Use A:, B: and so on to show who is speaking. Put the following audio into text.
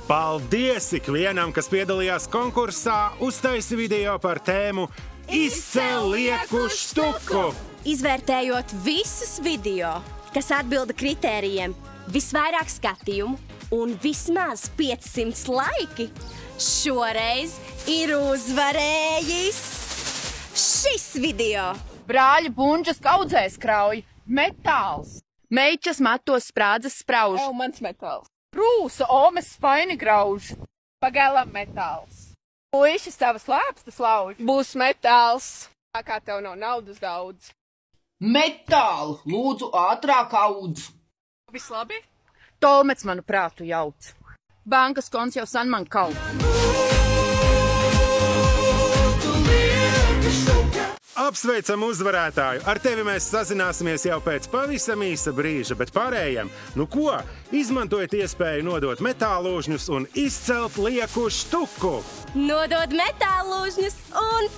A: Paldies ikvienam, kas piedalījās konkursā, uztaisa video par tēmu Izcel lieku štuku.
B: Izvērtējot visus video, kas atbilda kritērijiem, visvairāk skatījumu un vismaz 500 laiki, šoreiz ir uzvarējis šis video.
C: Brāļi bunģas kaudzēs krauj, metāls. Meičas matos sprādzes sprauž.
D: Mans metāls.
C: Rūsa omes spaini grauž.
D: Pagalam metāls. Puiši savas lāpstas lauž. Būs metāls. Tā kā tev nav naudas daudz.
C: Metālu, lūdzu ātrāk audz.
D: Viss labi?
C: Tolmets manu prātu jauc. Bankas konts jau san man kaut.
A: Apsveicam uzvarētāju! Ar tevi mēs sazināsimies jau pēc pavisam īsa brīža, bet pārējiem, nu ko, izmantojiet iespēju nodot metālūžņus un izcelt lieku štuku!
B: Nodod metālūžņus un